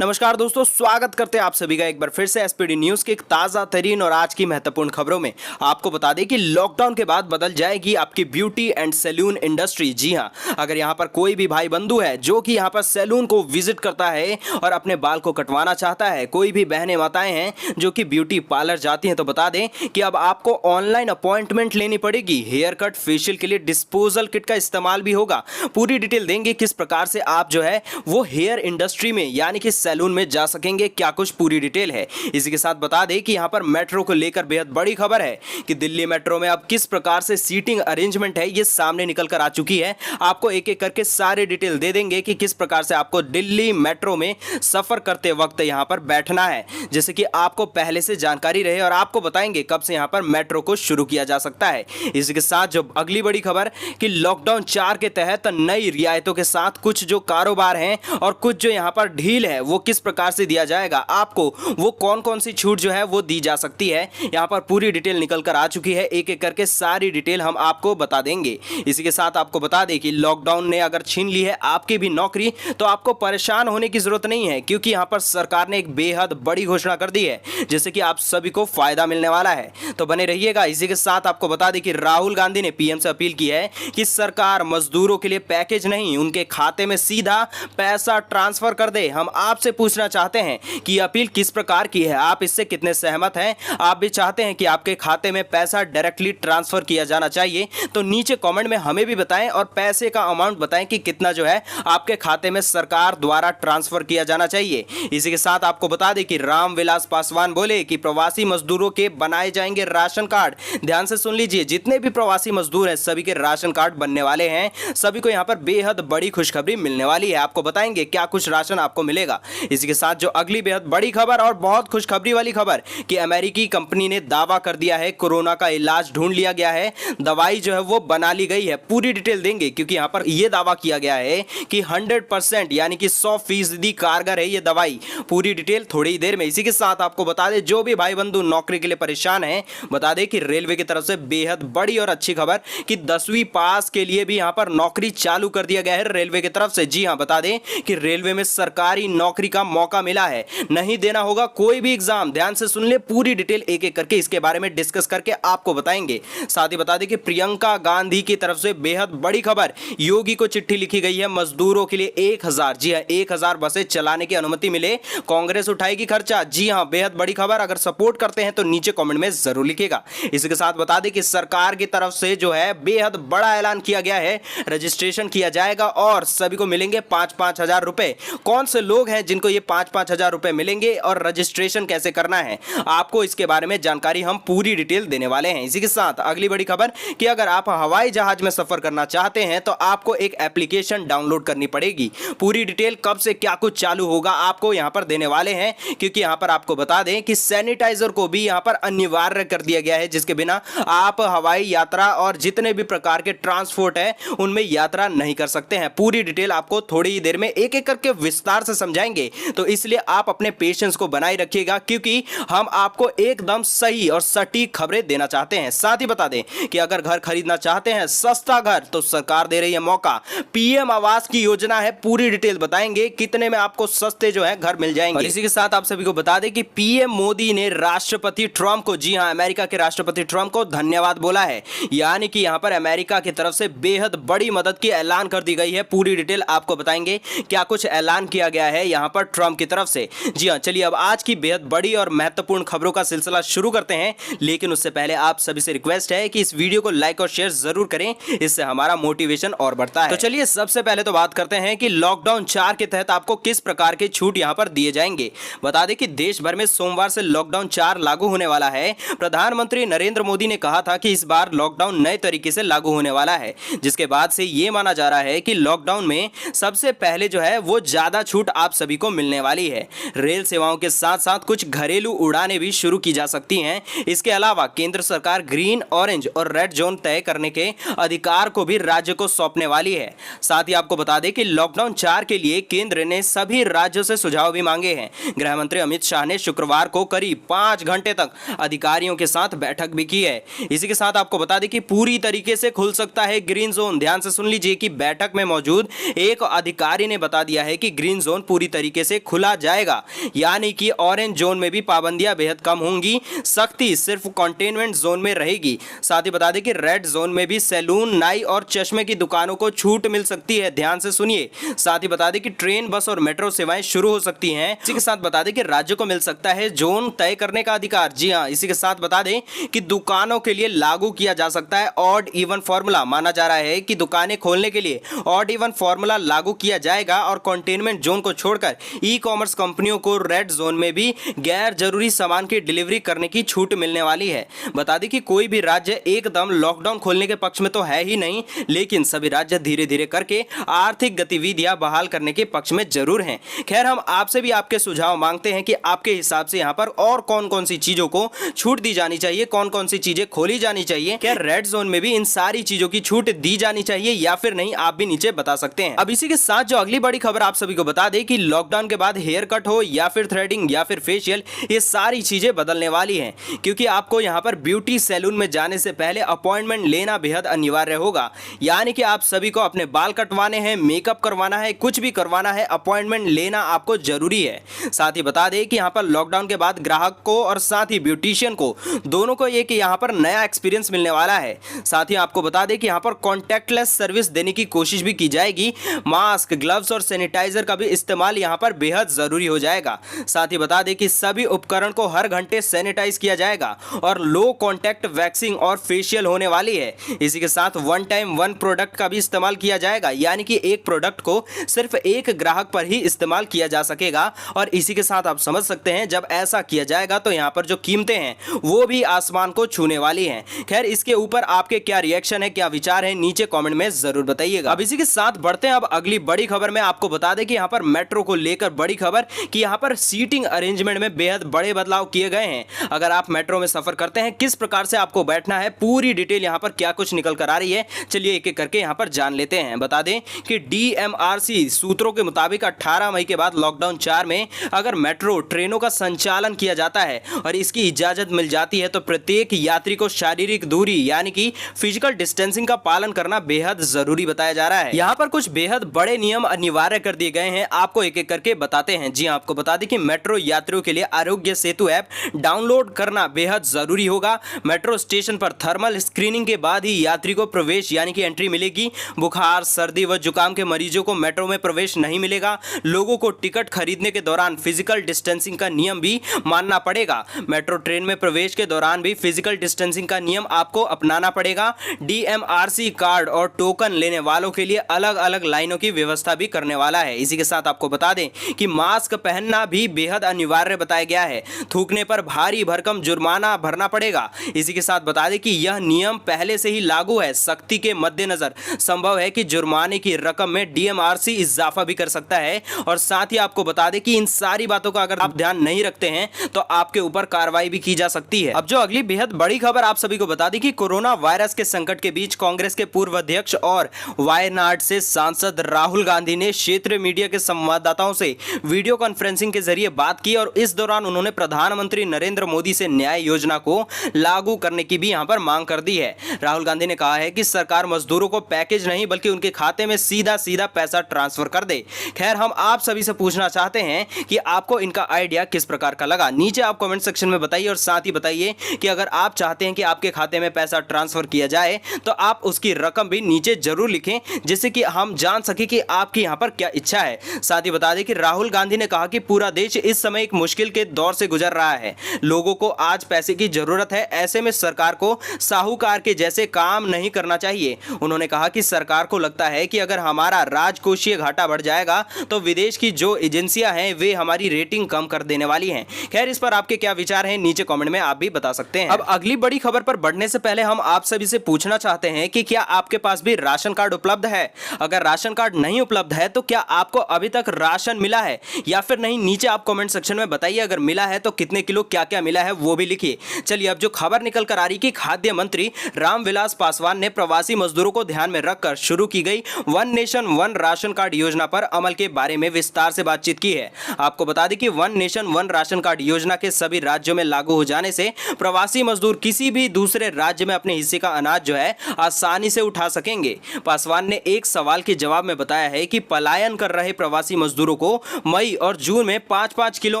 नमस्कार दोस्तों, स्वागत करते हैं आप सभी का एक बार फिर से एसपीडी न्यूज के एक ताजा तरीन और आज की महत्वपूर्ण खबरों में। आपको बता दें कि लॉकडाउन के बाद बदल जाएगी आपकी ब्यूटी एंड सैलून इंडस्ट्री। जी हां, अगर यहां पर कोई भी भाई बंधु है जो कि यहां पर सैलून को विजिट करता है और अपने बाल को कटवाना चाहता है, कोई भी बहनें माताएं हैं जो कि ब्यूटी पार्लर जाती हैं, तो बता दें कि अब आपको ऑनलाइन अपॉइंटमेंट लेनी पड़ेगी। हेयर कट फेशियल के लिए डिस्पोजल किट का इस्तेमाल भी होगा। पूरी डिटेल देंगे किस प्रकार से आप जो है वो हेयर इंडस्ट्री में यानी कि सैलून में जा सकेंगे, क्या कुछ पूरी डिटेल है। इसी के साथ बता दें कि यहां पर मेट्रो को लेकर बेहद बड़ी खबर है कि दिल्ली मेट्रो में अब किस प्रकार से सीटिंग अरेंजमेंट है ये सामने निकल कर आ चुकी है। आपको एक एक करके सारे डिटेल दे देंगे कि किस प्रकार से आपको दिल्ली मेट्रो में सफर करते वक्त यहां पर बैठना है, जैसे कि आपको पहले से जानकारी रहे, और आपको बताएंगे कब से यहां पर मेट्रो को शुरू किया जा सकता है। इसी के साथ जो अगली बड़ी खबर कि लॉकडाउन 4 के तहत नई रियायतों के साथ कुछ जो कारोबार हैं और कुछ जो यहां पर ढील है वो किस प्रकार से दिया जाएगा, आपको वो कौन कौन सी छूट जो है वो दी जा सकती है, यहां पर पूरी डिटेल निकल कर आ चुकी है। एक एक करके सारी डिटेल हम आपको बता देंगे। इसी के साथ आपको बता दें कि लॉकडाउन ने अगर छीन ली है आपकी भी नौकरी, तो आपको परेशान होने की जरूरत नहीं है, क्योंकि यहां पर सरकार ने एक बेहद बड़ी घोषणा कर दी है जिससे कि आप सभी को फायदा मिलने वाला है, तो बने रहिएगा। इसी के साथ आपको बता दें कि राहुल गांधी ने पीएम से अपील की है कि सरकार मजदूरों के लिए पैकेज नहीं, उनके खाते में सीधा पैसा ट्रांसफर कर दे। हम आपसे पूछना चाहते हैं कि अपील किस प्रकार की है, आप इससे कितने सहमत हैं। आप भी चाहते हैं कि आपके खाते में पैसा डायरेक्टली ट्रांसफर किया जाना चाहिए, तो नीचे कमेंट में हमें भी बताएं और पैसे का अमाउंट बताएं कि कितना जो है आपके खाते में सरकार द्वारा ट्रांसफर किया जाना चाहिए। इसी के साथ आपको बता दें कि रामविलास पासवान बोले कि प्रवासी मजदूरों के बनाए जाएंगे राशन कार्ड। ध्यान से सुन लीजिए, जितने भी प्रवासी मजदूर हैं सभी के राशन कार्ड बनने वाले हैं, सभी को यहां पर बेहद बड़ी खुशखबरी मिलने वाली है। आपको बताएंगे क्या कुछ राशन आपको मिलेगा। इसी के साथ जो अगली बेहद बड़ी खबर और बहुत खुशखबरी वाली खबर कि अमेरिकी कंपनी ने दावा कर दिया है कोरोना का इलाज ढूंढ लिया गया है, दवाई जो है वो बना ली गई है। पूरी डिटेल देंगे क्योंकि यहां पर यह दावा किया गया है कि 100% यानी कि 100% कारगर है ये दवाई। पूरी डिटेल थोड़ी ही देर में। इसी के साथ आपको बता दें जो भी भाई बंधु नौकरी के लिए परेशान हैं, बता दें कि रेलवे की तरफ से बेहद बड़ी और अच्छी खबर कि 10वीं पास के लिए भी यहां पर नौकरी चालू कर दिया गया है रेलवे की तरफ से। जी हां, बता दें कि रेलवे में सरकारी नौकरी का मौका मिला है, नहीं देना होगा कोई भी एग्जाम। ध्यान से सुन ले, पूरी डिटेल एक एक करके इसके बारे में डिस्कस करके आपको बताएंगे। साथ ही बता दें कि प्रियंका गांधी की तरफ से बेहद बड़ी खबर, योगी को चिट्ठी लिखी गई है मजदूरों के लिए 1000, जी हां 1000 बसें चलाने की अनुमति मिले, कांग्रेस उठाएगी खर्चा। जी हां, बेहद बड़ी खबर। अगर सपोर्ट करते हैं तो नीचे कमेंट में जरूर लिखिएगा। इसी के साथ बता दें कि सरकार की तरफ से जो है बेहद बड़ा ऐलान किया गया है, रजिस्ट्रेशन किया जाएगा और सभी को मिलेंगे 5-5 हजार रुपए। कौन से लोग हैं जिनको ये 5-5 हजार रुपए मिलेंगे और रजिस्ट्रेशन कैसे करना है, आपको इसके बारे में जानकारी हम पूरी डिटेल देने वाले हैं। इसी के साथ अगली बड़ी खबर कि अगर आप हवाई जहाज में सफर करना चाहते हैं तो आपको एक एप्लीकेशन डाउनलोड करनी पड़ेगी। पूरी डिटेल कब से क्या कुछ चालू होगा आपको यहां पर देने वाले हैं, क्योंकि यहां पर आपको बता दें कि सैनिटाइजर को भी यहां पर अनिवार्य कर दिया गया है, जिसके बिना आप हवाई यात्रा और जितने भी प्रकार के ट्रांसपोर्ट है उनमें यात्रा नहीं कर सकते हैं। पूरी डिटेल आपको थोड़ी ही देर में एक एक करके विस्तार से समझाएंगे, तो इसलिए आप अपने पेशेंस को बनाए रखिएगा, क्योंकि हम आपको एकदम सही और सटीक खबरें देना चाहते हैं। साथ ही बता दें कि अगर घर खरीदना चाहते हैं सस्ता घर, तो सरकार दे रही है मौका। पीएम आवास की योजना है, पूरी डिटेल बताएंगे कितने में आपको सस्ते जो है घर मिल जाएंगे। और इसी के साथ आप सभी को बता दें कि पीएम मोदी ने राष्ट्रपति ट्रंप को, जी हां अमेरिका के राष्ट्रपति ट्रंप को धन्यवाद बोला है, यानी कि यहां पर अमेरिका की तरफ से बेहद बड़ी मदद की ऐलान कर दी गई है। पूरी डिटेल आपको बताएंगे क्या कुछ ऐलान किया गया है यहां पर ट्रंप की तरफ से। जी हां, चलिए अब आज की बेहद बड़ी और महत्वपूर्ण खबरों का सिलसिला शुरू करते हैं, लेकिन उससे पहले आप सभी से रिक्वेस्ट है कि इस वीडियो को लाइक और शेयर जरूर करें, इससे हमारा मोटिवेशन और बढ़ता है। तो चलिए सबसे पहले तो बात करते हैं कि लॉकडाउन 4 के तहत आपको किस प्रकार के छूट यहां पर दिए जाएंगे। बता दें कि देश भर में सोमवार से लॉकडाउन 4 लागू होने वाला है। प्रधानमंत्री नरेंद्र मोदी ने कहा था कि इस बार लॉकडाउन नए तरीके से लागू होने वाला है, जिसके बाद से यह माना जा रहा है कि लॉकडाउन में सबसे पहले जो है वो ज्यादा छूट आप सभी को मिलने वाली है। रेल सेवाओं के साथ साथ कुछ घरेलू उड़ानें भी शुरू की जा सकती हैं। इसके अलावा केंद्र सरकार ग्रीन, ऑरेंज और रेड जोन तय करने के अधिकार को भी राज्य को सौंपने वाली है। साथ ही आपको बता दें कि लॉकडाउन 4 के लिए केंद्र ने सभी राज्यों से सुझाव भी मांगे हैं। गृह मंत्री अमित शाह ने शुक्रवार को करीब 5 घंटे तक अधिकारियों के साथ बैठक भी की है। इसी के साथ आपको बता दें कि पूरी तरीके से खुल सकता है ग्रीन जोन। ध्यान से सुन लीजिए कि बैठक में मौजूद एक अधिकारी ने बता दिया है कि ग्रीन जोन पूरी तरीके से खुला जाएगा, यानी कि ऑरेंज जोन में भी पाबंदियां बेहद कम होंगी, सख्ती सिर्फ कंटेनमेंट जोन में रहेगी। साथ ही बता दें कि रेड जोन में भी सैलून, नाई और चश्मे की दुकानों को छूट मिल सकती है, ध्यान से सुनिए। साथ ही बता दें कि ट्रेन, बस और मेट्रो सेवाएं शुरू हो सकती हैं। इसी के साथ बता दें कि राज्य को मिल सकता है जोन तय करने का अधिकार। जी हां, इसी के साथ बता दें कि दुकानों के लिए लागू किया जा सकता है ऑड इवन फॉर्मूला। माना जा रहा है कि दुकानें खोलने के लिए ऑड इवन फॉर्मूला लागू किया जाएगा और कंटेनमेंट जोन को छोड़कर ई कॉमर्स कंपनियों को रेड जोन में भी गैर जरूरी सामान की डिलीवरी करने की छूट मिलने वाली है। बता दें कि कोई भी राज्य एकदम लॉकडाउन खोलने के पक्ष में तो है ही नहीं, लेकिन सभी राज्य धीरे धीरे करके आर्थिक गतिविधियां बहाल करने के पक्ष में जरूर हैं। खैर, हम आपसे भी आपके सुझाव मांगते हैं कि आपके हिसाब से यहां पर और कौन कौन सी चीजों को छूट दी जानी चाहिए, कौन कौन सी चीजें खोली जानी चाहिए। क्या रेड जोन में भी इन सारी चीजों की छूट दी जानी चाहिए या फिर नहीं, आप भी नीचे बता सकते हैं। अब इसी के साथ जो अगली बड़ी खबर आप सभी को बता दें कि लॉकडाउन के बाद हेयर कट हो या फिर थ्रेडिंग या फिर फेशियल, ये सारी चीजें बदलने वाली हैं, क्योंकि आपको यहां पर ब्यूटी सैलून में जाने से पहले अपॉइंटमेंट लेना बेहद अनिवार्य होगा। यानी कि आप सभी को अपने बाल कटवाने हैं, मेकअप करवाना है, कुछ भी करवाना है, अपॉइंटमेंट लेना आपको जरूरी है। साथ ही बता दें कि यहां पर लॉकडाउन के बाद ग्राहक को और साथ ही ब्यूटिशियन को दोनों को एक यहां पर नया एक्सपीरियंस मिलने वाला है। साथ ही आपको बता दें कि यहां पर कॉन्टैक्टलेस सर्विस देने की कोशिश भी की जाएगी। मास्क, ग्लव्स और सैनिटाइजर का भी इस्तेमाल यहां पर बेहद जरूरी हो जाएगा। साथ ही बता दें कि सभी उपकरण को हर घंटे सैनिटाइज किया जाएगा और लो कॉन्टैक्ट वैक्सिंग और फेशियल होने वाली है। इसी के साथ वन टाइम वन प्रोडक्ट का भी इस्तेमाल किया जाएगा, यानी कि एक प्रोडक्ट को सिर्फ एक ग्राहक पर ही इस्तेमाल किया जा सकेगा। और इसी के साथ आप समझ सकते हैं जब ऐसा किया जाएगा तो यहां पर जो कीमतें हैं वो भी आसमान को छूने वाली हैं। खैर, इसके ऊपर आपके क्या रिएक्शन है, क्या विचार है, नीचे कमेंट में जरूर बताइएगा। अब इसी के साथ बढ़ते हैं अब अगली बड़ी खबर में। आपको बता दें कि यहां पर मेट्रो को लेकर बड़ी खबर कि यहां पर सीटिंग अरेंजमेंट में बेहद बड़े बदलाव किए गए हैं। अगर आप मेट्रो में सफर करते हैं, किस प्रकार से आपको बैठना है, पूरी डिटेल यहां पर क्या कुछ निकल कर आ रही है, चलिए एक एक करके यहां पर जान लेते हैं। बता दें कि DMRC सूत्रों के मुताबिक 18 मई के बाद लॉकडाउन 4 में अगर मेट्रो ट्रेनों का संचालन किया जाता है और इसकी इजाजत मिल जाती है तो प्रत्येक यात्री को शारीरिक दूरी यानी कि फिजिकल डिस्टेंसिंग का पालन करना बेहद जरूरी बताया जा रहा है। यहाँ पर कुछ बेहद बड़े नियम अनिवार्य कर दिए गए हैं, आपको एक एक करके बताते हैं। जी आपको बता दें कि मेट्रो यात्रियों के लिए आरोग्य सेतु ऐप डाउनलोड करना बेहद जरूरी होगा। मेट्रो स्टेशन पर थर्मल स्क्रीनिंग के बाद ही यात्री को प्रवेश यानी कि एंट्री मिलेगी। बुखार, सर्दी व जुकाम के मरीजों को मेट्रो में प्रवेश नहीं मिलेगा। लोगों को टिकट खरीदने के दौरान फिजिकल डिस्टेंसिंग का नियम भी मानना पड़ेगा। मेट्रो ट्रेन में प्रवेश के दौरान भी फिजिकल डिस्टेंसिंग का नियम आपको अपनाना पड़ेगा। DMRC कार्ड और टोकन लेने वालों के लिए अलग अलग लाइनों की व्यवस्था भी करने वाला है। इसी के साथ आपको बता दें कि मास्क पहनना भी बेहद अनिवार्य बताया गया है। थूकने पर भारी भरकम जुर्माना भरना पड़ेगा। इसी के साथ बता दें कि यह नियम पहले से ही लागू है। सख्ती के मद्देनजर संभव है कि जुर्माने की रकम में DMRC इजाफा भी कर सकता है। और साथ ही आपको बता दें कि इन सारी बातों का अगर आप ध्यान नहीं रखते हैं तो आपके ऊपर कार्रवाई भी की जा सकती है। अब जो अगली बेहद बड़ी खबर आप सभी को बता दी कि कोरोना वायरस के संकट के बीच कांग्रेस के पूर्व अध्यक्ष और वायनाड से सांसद राहुल गांधी ने क्षेत्रीय मीडिया के संवाददाताओं से वीडियो कॉन्फ्रेंसिंग के जरिए बात की और इस दौरान उन्होंने प्रधानमंत्री नरेंद्र मोदी से न्याय योजना को लागू करने की भी यहां पर मांग कर दी है। राहुल गांधी ने कहा है कि सरकार मजदूरों को पैकेज नहीं बल्कि उनके खाते में सीधा सीधा पैसा ट्रांसफर कर दे। खैर, हम आप सभी से पूछना चाहते हैं कि आपको इनका आइडिया किस प्रकार का लगा, नीचे आप कमेंट सेक्शन में बताइए। और साथ ही बताइए कि अगर आप चाहते हैं कि आपके खाते में पैसा ट्रांसफर किया जाए तो आप उसकी रकम भी नीचे जरूर लिखें, जिससे कि हम जान सके कि आपकी यहां पर क्या इच्छा है। साथ ही बता दें कि राहुल गांधी ने कहा कि पूरा देश इस समय एक मुश्किल के दौर से गुजर रहा है। लोगों को आज पैसे की जरूरत है, ऐसे में सरकार को साहूकार के जैसे काम नहीं करना चाहिए। उन्होंने कहा कि सरकार को लगता है कि अगर हमारा राजकोषीय घाटा बढ़ जाएगा तो विदेश की जो एजेंसियां हैं वे हमारी रेटिंग कम कर देने वाली हैं। खैर, इस पर आपके क्या विचार हैं, नीचे कमेंट में आप भी बता सकते हैं। अब अगली बड़ी खबर पर बढ़ने से पहले हम आप सभी से पूछना चाहते हैं कि क्या आपके पास भी राशन कार्ड उपलब्ध है। अगर राशन कार्ड नहीं उपलब्ध है तो क्या आपको अभी तक राशन मिला है या फिर नहीं, नीचे आप कमेंट सेक्शन में बताइए। अगर मिला है तो कितने किलो क्या क्या मिला है वो भी लिखिए। चलिए, अब जो खबर निकल कर आ रही कि खाद्य मंत्री रामविलास पासवान ने प्रवासी मजदूरों को ध्यान में रखकर शुरू की गई one nation one ration card योजना पर अमल के बारे में विस्तार से बातचीत की है। आपको बता दें कि one nation one ration card योजना के सभी राज्यों में लागू हो जाने से प्रवासी मजदूर किसी भी दूसरे राज्य में अपने हिस्से का अनाज जो है आसानी से उठा सकेंगे। पासवान ने एक सवाल के जवाब में बताया है कि पलायन कर रहे प्रवासी मजदूरों को मई और जून में 5-5 किलो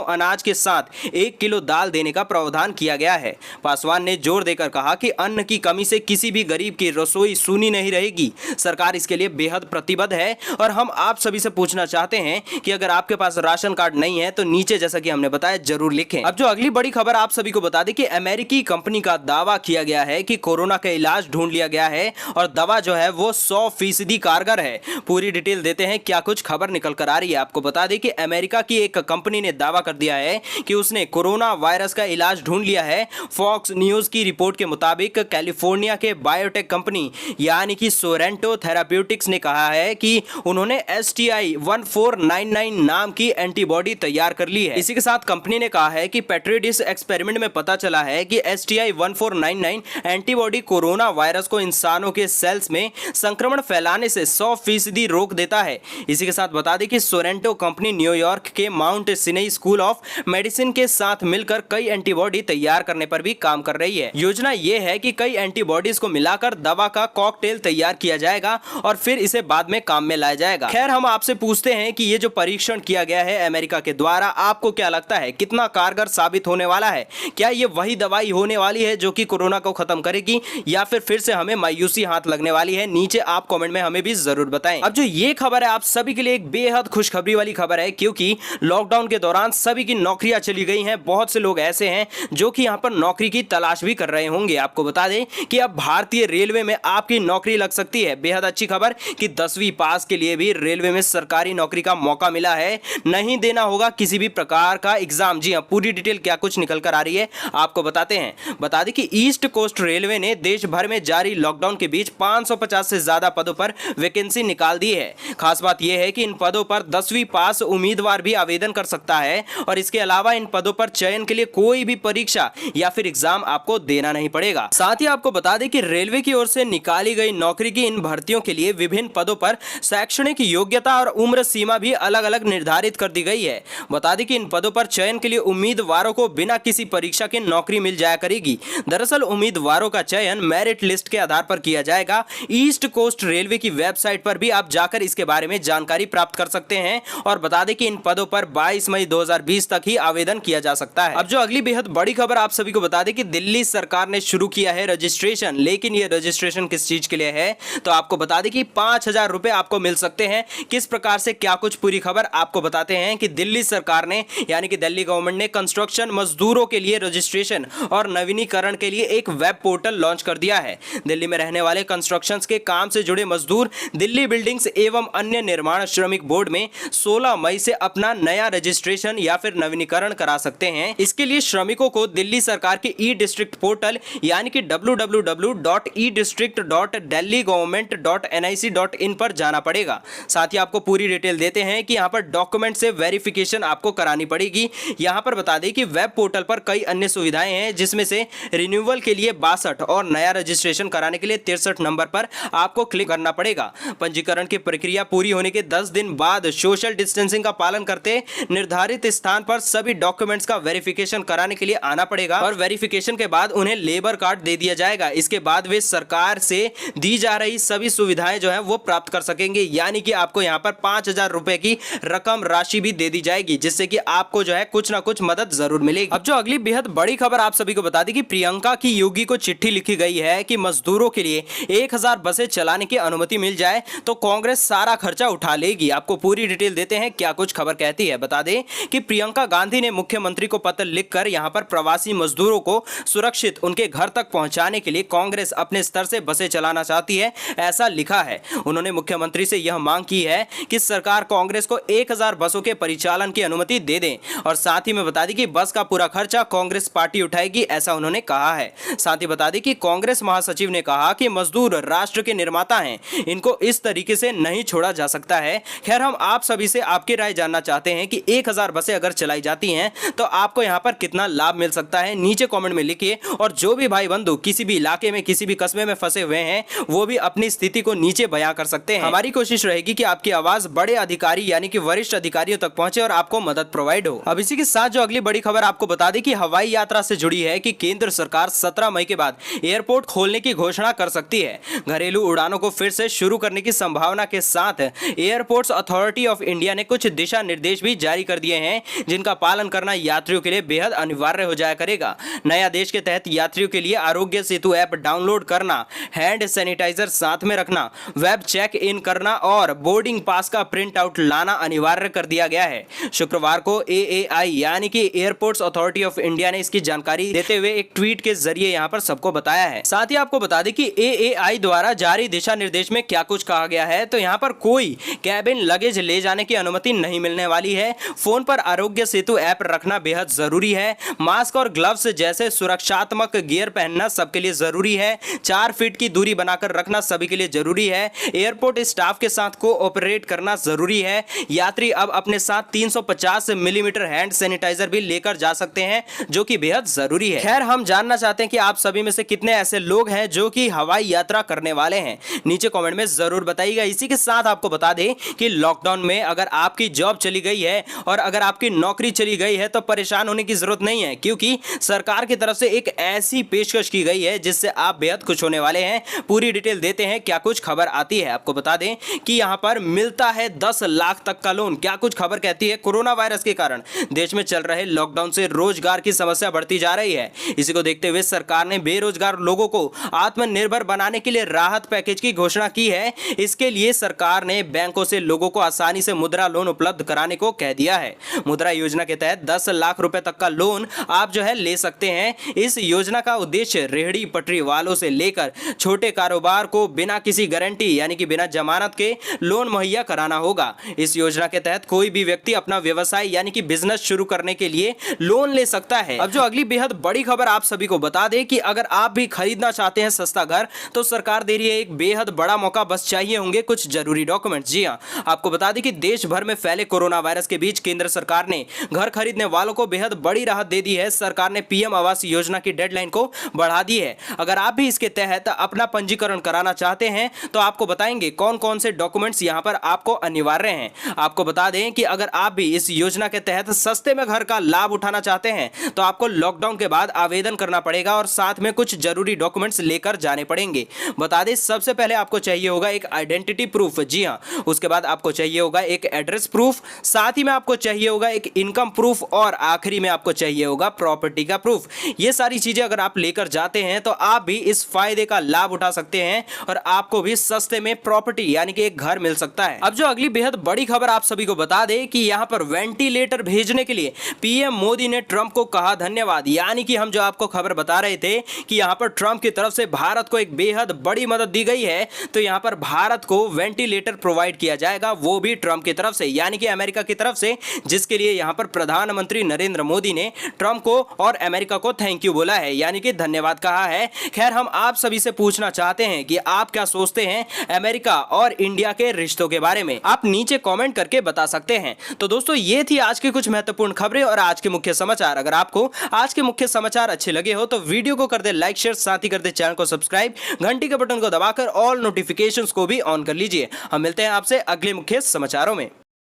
अनाज के साथ 1 किलो दाल देने का प्रावधान किया गया है। पासवान ने जोर देकर कहा कि अन्न की कमी से किसी भी गरीब की रसोई सूनी नहीं रहेगी। सरकार इसके लिए बेहद प्रतिबद्ध है और हम आप सभी से पूछना चाहते हैं कि अगर आपके पास राशन कार्ड नहीं है तो नीचे जैसा कि हमने बताया जरूर लिखें। अब जो अगली बड़ी खबर आप सभी को बता दें कि अमेरिकी कंपनी का दावा किया गया है कि कोरोना का इलाज ढूंढ लिया गया है और दवा जो है वो 100% कारगर है। पूरी डिटेल देते हैं क्या कुछ खबर निकल कर आ रही है। आपको बता दें कि अमेरिका की एक कंपनी ने दावा कर दिया है कि उसने कोरोना वायरस का इलाज ढूंढ लिया है। फॉक्स न्यूज की रिपोर्ट के मुताबिक कैलिफोर्निया के बायोटेक कंपनी यानी कि सोरेंटो थेराप्यूटिक्स ने कहा है कि उन्होंने STI-1499 नाम की एंटीबॉडी तैयार कर ली है। इसी के साथ कंपनी ने कहा है कि पेट्रिडिस एक्सपेरिमेंट में पता चला है कि STI-1499 एंटीबॉडी कोरोना वायरस को इंसानों के सेल्स में संक्रमण फैलाने से 100% रोक देता है। इसी के साथ बता दें कि सोरेंटो कंपनी न्यूयॉर्क के माउंट सिनेई स्कूल ऑफ मेडिसिन के साथ मिलकर कई एंटीबॉडी तैयार करने पर भी काम कर रही है। योजना यह है कि कई एंटीबॉडीज को मिलाकर दवा का कॉकटेल तैयार किया जाएगा और फिर इसे बाद में काम में लाया जाएगा। खैर, हम आपसे पूछते हैं कि ये जो परीक्षण किया गया है अमेरिका के द्वारा, आपको क्या लगता है कितना कारगर साबित होने वाला है? क्या ये वही दवाई होने वाली है जो कि कोरोना को खत्म करेगी या फिर से हमें मायूसी हाथ लगने वाली है? नीचे आप कमेंट में हमें भी जरूर बताएं। अब जो ये खबर है आप सभी के लिए एक बेहद खुशखबरी वाली खबर है, क्योंकि लॉकडाउन के दौरान सभी की नौकरियां चली गई हैं। बहुत से लोग ऐसे हैं जो कि यहां पर नौकरी की तलाश भी कर रहे होंगे। आपको बता दें कि अब भारतीय रेलवे में आपकी नौकरी लग सकती है। बेहद अच्छी खबर कि 10वीं पास के लिए भी रेलवे में सरकारी नौकरी का मौका मिला है। नहीं देना होगा किसी भी प्रकार का एग्जाम। जी हां, पूरी डिटेल क्या कुछ निकल कर आ रही है आपको बताते हैं। बता दें कि ईस्ट कोस्ट रेलवे ने देश भर में जारी लॉकडाउन के बीच 550 से ज्यादा पदों पर वैकेंसी निकाल दी है। खास बात यह है कि इन पदों पर 10वीं पास उम्मीदवार भी आवेदन कर सकता है और इसके अलावा इन पदों पर चयन के लिए कोई भी परीक्षा या फिर एग्जाम आपको देना नहीं पड़ेगा। साथ ही आपको बता दें कि रेलवे की ओर से निकाली गई नौकरी की इन भर्तियों के लिए विभिन्न पदों पर शैक्षणिक योग्यता और उम्र सीमा भी अलग अलग निर्धारित कर दी गई है। बता दें कि इन पदों पर चयन के लिए उम्मीदवारों को बिना किसी परीक्षा के नौकरी मिल जाया करेगी। दरअसल उम्मीदवारों का चयन मेरिट लिस्ट के आधार पर किया जाएगा। ईस्ट कोस्ट रेलवे की वेबसाइट पर भी आप जाकर इसके बारे में जानकारी प्राप्त कर सकते हैं और बता दें कि इन पदों पर 22 मई 2020 तक ही आवेदन किया जा सकता है। अब जो अगली बेहद बड़ी खबर आप सभी को बता दें कि दिल्ली सरकार ने शुरू किया है रजिस्ट्रेशन। लेकिन ये रजिस्ट्रेशन किस चीज के लिए है तो आपको बता दें कि 5,000 रुपए आपको मिल सकते हैं। किस प्रकार से क्या कुछ पूरी खबर आपको बताते हैं कि दिल्ली सरकार ने यानी कि दिल्ली गवर्नमेंट ने कंस्ट्रक्शन मजदूरों के लिए रजिस्ट्रेशन और नवीनीकरण के लिए एक वेब पोर्टल लॉन्च कर दिया है। दिल्ली में रहने वाले कंस्ट्रक्शन के काम से जुड़े मजदूर दिल्ली बिल्डिंग्स एवं अन्य निर्माण श्रमिक बोर्ड में 16 मई से अपना नया रजिस्ट्रेशन या फिर नवीनीकरण करा सकते हैं। इसके लिए श्रमिकों को दिल्ली सरकार के ई डिस्ट्रिक्ट पोर्टल यानी कि www.edistrict.delhigovernment.nic.in पर जाना पड़ेगा। साथ ही आपको पूरी डिटेल देते हैं कि यहाँ पर डॉक्यूमेंट से वेरिफिकेशन आपको करानी पड़ेगी। यहाँ पर बता दें कि वेब पोर्टल पर कई अन्य सुविधाएं हैं, जिसमें से रिन्यूअल के लिए 62 और नया रजिस्ट्रेशन कराने के लिए 63 नंबर पर आपको क्लिक करना पड़ेगा। पंजीकरण की प्रक्रिया पूरी होने के 10 दिन बाद सोशल डिस्टेंसिंग का पालन करते निर्धारित स्थान पर सभी डॉक्यूमेंट्स का वेरिफिकेशन कराने के लिए आना पड़ेगा और वेरिफिकेशन के बाद उन्हें लेबर कार्ड दे दिया जाएगा। इसके बाद वे सरकार से दी जा रही सभी सुविधाएं जो है वो प्राप्त कर सकेंगे। यानी कि आपको यहाँ पर 5,000 रुपए की रकम राशि भी दे दी जाएगी, जिससे कि आपको जो है कुछ ना कुछ मदद जरूर मिलेगी। अब जो अगली बेहद बड़ी खबर आप सभी को बता दी कि प्रियंका की योगी को चिट्ठी लिखी गई है कि मजदूरों के लिए 1000 बसें चलाने की अनुमति मिल जाए तो कांग्रेस सारा खर्चा उठा लेगी। आपको पूरी डिटेल देते हैं क्या कुछ खबर कहती है। बता दें कि प्रियंका गांधी ने मुख्यमंत्री को पत्र लिखकर यहां पर प्रवासी मजदूरों को सुरक्षित उनके घर तक पहुंचाने के लिए कांग्रेस अपने स्तर से बसें चलाना चाहती है, ऐसा लिखा है। उन्होंने मुख्यमंत्री से यह मांग की है कि सरकार कांग्रेस को 1000 बसों के परिचालन की अनुमति दे दें और साथ ही में बता दें कि बस का पूरा खर्चा कांग्रेस पार्टी उठाएगी, ऐसा उन्होंने कहा है। साथ ही बता दें कि कांग्रेस महासचिव ने कहा कि मजदूर राष्ट्र के निर्माता हैं, इनको इस तरीके से नहीं छोड़ा जा सकता है। खैर, हम आप सभी से आपकी राय जानना चाहते हैं कि 1000 बसें अगर चलाई जाती हैं तो आपको यहां पर कितना लाभ मिल सकता है, नीचे कमेंट में लिखिए। और जो भी भाई बंधु किसी भी इलाके में किसी भी कस्बे में फंसे हुए हैं वो भी अपनी स्थिति को नीचे बयां कर सकते हैं। हमारी कोशिश रहेगी कि आपकी आवाज बड़े अधिकारी यानी कि वरिष्ठ अधिकारियों तक पहुंचे और आपको मदद प्रोवाइड हो। अब इसी के साथ जो अगली बड़ी खबर आपको बता दें कि हवाई यात्रा से जुड़ी है कि केंद्र सरकार 17 मई के बाद एयरपोर्ट खोलने की घोषणा कर सकती है। घरेलू उड़ानों को फिर से शुरू करने की संभावना के साथ airports authority of India India ने कुछ दिशा निर्देश भी जारी कर दिए हैं, जिनका पालन करना यात्रियों के लिए बेहद अनिवार्य हो जाया करेगा। नए आदेश के तहत यात्रियों के लिए आरोग्य सेतु ऐप डाउनलोड करना, हैंड सैनिटाइजर साथ में रखना, वेब चेक इन करना और बोर्डिंग पास का प्रिंट आउट लाना अनिवार्य कर दिया गया है। शुक्रवार को AAI यानी कि एयरपोर्ट्स अथॉरिटी ऑफ इंडिया ने इसकी जानकारी देते हुए एक ट्वीट के जरिए यहां पर सबको बताया है। साथ ही आपको बता दें कि AAI द्वारा जारी दिशा निर्देश में क्या कुछ कहा गया है। तो यहां पर कोई कैबिन लगेज ले जाने की अनुमति नहीं मिलने वाली है। फोन पर आरोग्य सेतु ऐप रखना बेहद जरूरी है। मास्क और ग्लव्स जैसे सुरक्षात्मक गियर पहनना सबके लिए जरूरी है। 4 फीट की दूरी बनाकर रखना सभी के लिए जरूरी है। एयरपोर्ट स्टाफ के साथ कोऑपरेट करना जरूरी है। यात्री अब अपने साथ 350 मिलीमीटर हैंड सैनिटाइजर भी लेकर जा सकते हैं, जो कि बेहद जरूरी है। खैर, हम जानना चाहते हैं कि आप सभी में से कितने ऐसे लोग हैं जो कि हवाई यात्रा करने वाले हैं। नीचे कमेंट में जरूर बताइएगा। इसी के साथ आपको बता दें कि लॉकडाउन में अगर आपकी जॉब चली गई है और अगर आपकी नौकरी चली गई है तो परेशान होने की जरूरत नहीं है, क्योंकि सरकार की तरफ से एक ऐसी पेशकश की गई है जिससे आप बेहद खुश होने वाले हैं। पूरी डिटेल देते हैं, क्या कुछ खबर आती है। आपको बता दें कि यहां पर मिलता है 10 लाख तक का लोन। क्या कुछ खबर कहती है, कोरोना वायरस के कारण देश में चल रहे लॉकडाउन से रोजगार की समस्या बढ़ती जा रही है। इसी को देखते हुए सरकार ने बेरोजगार लोगों को आत्मनिर्भर बनाने के लिए राहत पैकेज की घोषणा की है। इसके लिए सरकार ने बैंकों से लोगों को आसानी से मुद्रा लोन उपलब्ध कराने को कह दिया है। मुद्रा योजना के तहत 10 लाख रुपए तक का लोन आप जो है ले सकते हैं। इस योजना का उद्देश्य रेहड़ी पटरी वालों से लेकर छोटे कारोबार को बिना किसी गारंटी यानी कि बिना जमानत के लोन मुहैया कराना होगा। इस योजना के तहत कोई भी व्यक्ति अपना व्यवसाय यानी कि बिजनेस शुरू करने के लिए लोन ले सकता है। अब जो अगली बेहद बड़ी खबर आप सभी को बता दें कि अगर आप भी खरीदना चाहते हैं सस्ता घर, तो सरकार दे रही है एक बेहद बड़ा मौका। बस चाहिए होंगे कुछ जरूरी डॉक्यूमेंट्स। जी हां, आपको बता दें कि देश भर में फैले कोरोना वायरस के बीच केंद्र सरकार ने घर खरीदने वालों को बेहद बड़ी राहत दे दी है। सरकार ने PM आवास योजना की डेडलाइन को बढ़ा दी है। अगर आप भी इसके तहत अपना पंजीकरण कराना चाहते हैं तो आपको बताएंगे कौन कौन से डॉक्यूमेंट्स यहां पर आपको अनिवार्य हैं। आपको बता दें कि अगर आप भी इस योजना के तहत सस्ते में घर का लाभ उठाना चाहते हैं तो आपको लॉकडाउन के बाद आवेदन करना पड़ेगा और साथ में कुछ जरूरी डॉक्यूमेंट्स लेकर जाने पड़ेंगे। बता दें, सबसे पहले आपको चाहिए होगा एक आइडेंटिटी प्रूफ। जी हां, उसके बाद आपको चाहिए होगा एक एड्रेस प्रूफ, साथ ही में आपको चाहिए होगा एक इनकम प्रूफ और आखिरी में आपको चाहिए होगा प्रॉपर्टी का प्रूफ। ये सारी चीजें अगर आप लेकर जाते हैं तो आप भी इस फायदे का लाभ उठा सकते हैं और आपको भी सस्ते में प्रॉपर्टी यानी कि एक घर मिल सकता है। अब जो अगली बेहद बड़ी खबर आप सभी को बता दें कि यहां पर वेंटिलेटर भेजने के लिए PM मोदी ने ट्रंप को कहा धन्यवाद। यानी कि हम जो आपको खबर बता रहे थे कि यहां पर ट्रंप की तरफ से भारत को एक बेहद बड़ी मदद दी गई है, तो यहां पर भारत को वेंटिलेटर प्रोवाइड किया जाएगा, वो भी ट्रंप की तरफ से यानी कि अमेरिका की तरफ से, जिसके लिए यहां पर प्रधानमंत्री नरेंद्र मोदी ने ट्रंप को और अमेरिका को थैंक यू बोला है, यानी कि धन्यवाद कहा है। खैर, हम आप सभी से पूछना चाहते हैं कि आप क्या सोचते हैं अमेरिका और इंडिया के रिश्तों के बारे में। आप नीचे कमेंट करके बता सकते हैं। तो दोस्तों, ये थी आज की कुछ महत्वपूर्ण खबरें और आज के मुख्य समाचार। अगर आपको आज के मुख्य समाचार अच्छे लगे हो तो वीडियो को कर दे लाइक, शेयर, साथ ही कर दे चैनल को सब्सक्राइब, घंटी के बटन को दबाकर ऑल नोटिफिकेशंस को भी ऑन कर लीजिए। हम मिलते हैं आपसे अगले मुख्य समाचारों में।